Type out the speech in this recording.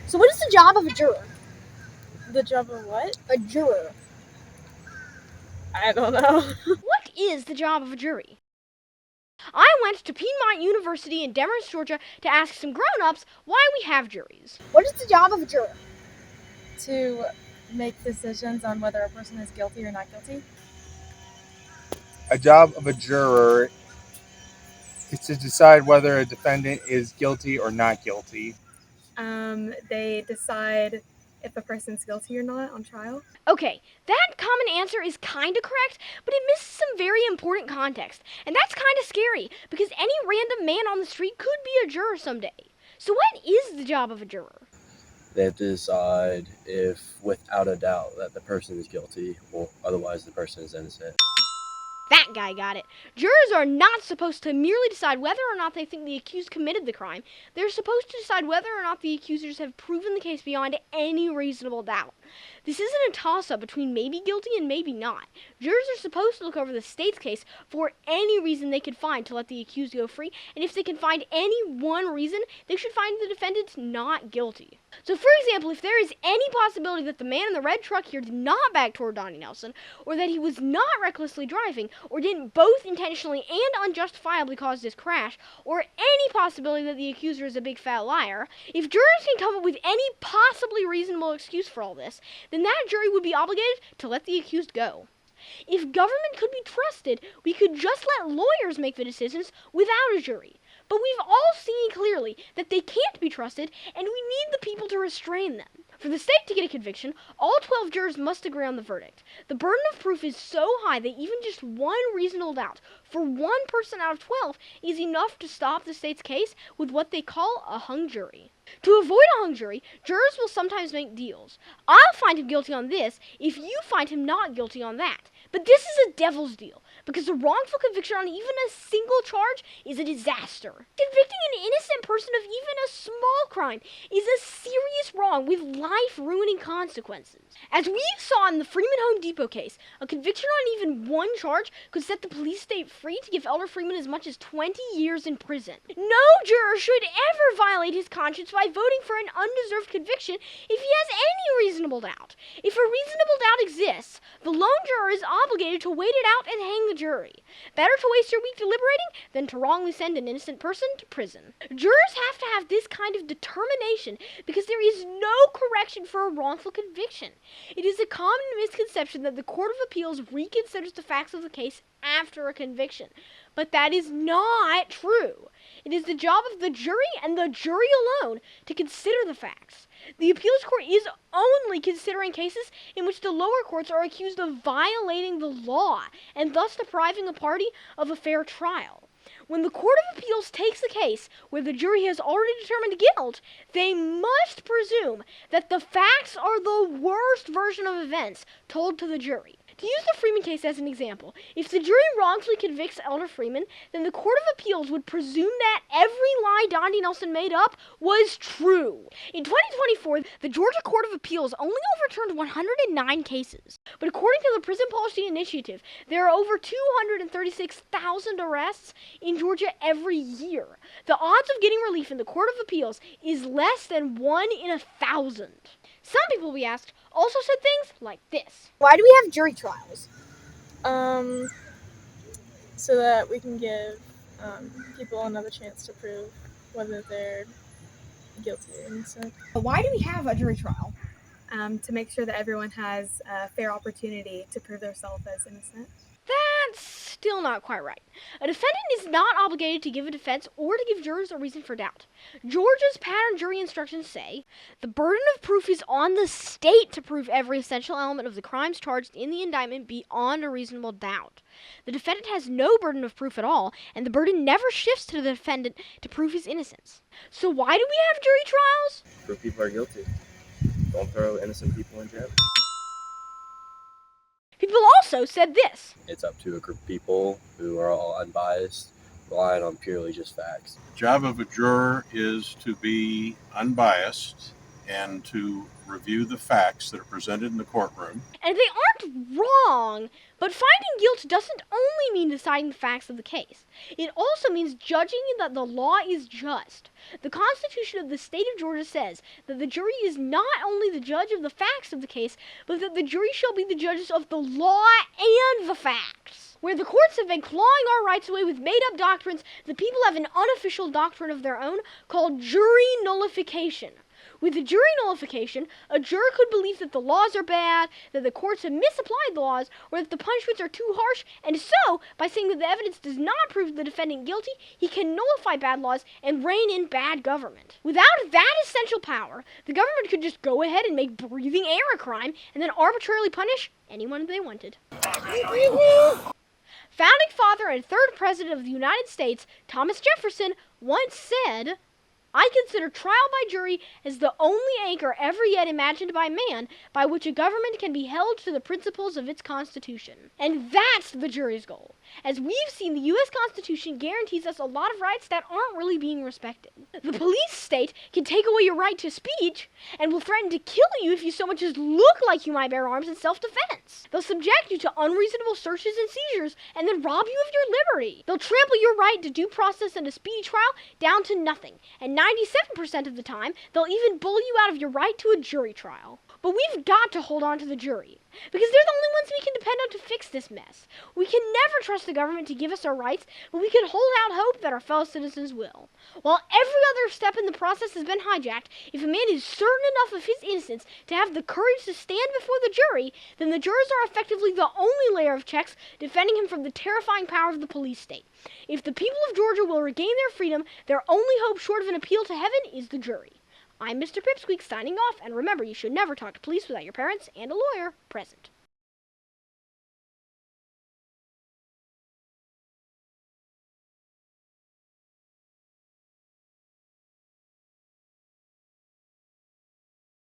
So what is the job of a juror? The job of what? A juror. I don't know. What is the job of a jury? I went to Piedmont University in Demorest, Georgia to ask some grown-ups why we have juries. What is the job of a juror? To make decisions on whether a person is guilty or not guilty. A job of a juror is to decide whether a defendant is guilty or not guilty. They decide if a person's guilty or not on trial. Okay, that common answer is kinda correct, but it misses some very important context. And that's kinda scary, because any random man on the street could be a juror someday. So what is the job of a juror? They have to decide if, without a doubt, that the person is guilty, or otherwise the person is innocent. That guy got it. Jurors are not supposed to merely decide whether or not they think the accused committed the crime. They're supposed to decide whether or not the accusers have proven the case beyond any reasonable doubt. This isn't a toss-up between maybe guilty and maybe not. Jurors are supposed to look over the state's case for any reason they could find to let the accused go free, and if they can find any one reason, they should find the defendant not guilty. So for example, if there is any possibility that the man in the red truck here did not back toward Donnie Nelson, or that he was not recklessly driving, or didn't both intentionally and unjustifiably cause this crash, or any possibility that the accuser is a big fat liar, if jurors can come up with any possibly reasonable excuse for all this, then that jury would be obligated to let the accused go. If government could be trusted, we could just let lawyers make the decisions without a jury. But we've all seen clearly that they can't be trusted, and we need the people to restrain them. For the state to get a conviction, all 12 jurors must agree on the verdict. The burden of proof is so high that even just one reasonable doubt for one person out of 12 is enough to stop the state's case with what they call a hung jury. To avoid a hung jury, jurors will sometimes make deals. I'll find him guilty on this if you find him not guilty on that. But this is a devil's deal, because a wrongful conviction on even a single charge is a disaster. Convicting an innocent person of even a small crime is a serious wrong with life-ruining consequences. As we saw in the Freeman Home Depot case, a conviction on even one charge could set the police state free to give Elder Freeman as much as 20 years in prison. No juror should ever violate his conscience by voting for an undeserved conviction if he has any reasonable doubt. If a reasonable doubt exists, the lone juror is obligated to wait it out and hang the jury. Better to waste your week deliberating than to wrongly send an innocent person to prison. Jurors have to have this kind of determination because there is no correction for a wrongful conviction. It is a common misconception that the Court of Appeals reconsiders the facts of the case after a conviction. But that is not true. It is the job of the jury and the jury alone to consider the facts. The appeals court is only considering cases in which the lower courts are accused of violating the law and thus depriving a party of a fair trial. When the Court of Appeals takes a case where the jury has already determined guilt, they must presume that the facts are the worst version of events told to the jury. To use the Freeman case as an example, if the jury wrongfully convicts Elder Freeman, then the Court of Appeals would presume that every lie Donnie Nelson made up was true. In 2024, the Georgia Court of Appeals only overturned 109 cases. But according to the Prison Policy Initiative, there are over 236,000 arrests in Georgia every year. The odds of getting relief in the Court of Appeals is less than 1 in 1,000. Some people we asked also said things like this. Why do we have jury trials? So that we can give people another chance to prove whether they're guilty or innocent. Why do we have a jury trial? To make sure that everyone has a fair opportunity to prove themselves as innocent. That's still not quite right. A defendant is not obligated to give a defense or to give jurors a reason for doubt. Georgia's pattern jury instructions say, the burden of proof is on the state to prove every essential element of the crimes charged in the indictment beyond a reasonable doubt. The defendant has no burden of proof at all, and the burden never shifts to the defendant to prove his innocence. So why do we have jury trials? Prove people are guilty. Don't throw innocent people in jail. People also said this. It's up to a group of people who are all unbiased, relying on purely just facts. The job of a juror is to be unbiased and to review the facts that are presented in the courtroom. And they aren't wrong, but finding guilt doesn't only mean deciding the facts of the case. It also means judging that the law is just. The Constitution of the state of Georgia says that the jury is not only the judge of the facts of the case, but that the jury shall be the judges of the law and the facts. Where the courts have been clawing our rights away with made-up doctrines, the people have an unofficial doctrine of their own called jury nullification. With a jury nullification, a juror could believe that the laws are bad, that the courts have misapplied the laws, or that the punishments are too harsh, and so, by saying that the evidence does not prove the defendant guilty, he can nullify bad laws and rein in bad government. Without that essential power, the government could just go ahead and make breathing air a crime, and then arbitrarily punish anyone they wanted. Founding father and third president of the United States, Thomas Jefferson, once said, "I consider trial by jury as the only anchor ever yet imagined by man by which a government can be held to the principles of its Constitution." And that's the jury's goal. As we've seen, the U.S. Constitution guarantees us a lot of rights that aren't really being respected. The police state can take away your right to speech and will threaten to kill you if you so much as look like you might bear arms in self-defense. They'll subject you to unreasonable searches and seizures and then rob you of your liberty. They'll trample your right to due process and a speedy trial down to nothing. And 97% of the time, they'll even bully you out of your right to a jury trial. But we've got to hold on to the jury, because they're the only ones we can depend on to fix this mess. We can never trust the government to give us our rights, but we can hold out hope that our fellow citizens will. While every other step in the process has been hijacked, if a man is certain enough of his innocence to have the courage to stand before the jury, then the jurors are effectively the only layer of checks defending him from the terrifying power of the police state. If the people of Georgia will regain their freedom, their only hope short of an appeal to heaven is the jury. I'm Mr. Pipsqueak signing off, and remember, you should never talk to police without your parents and a lawyer present.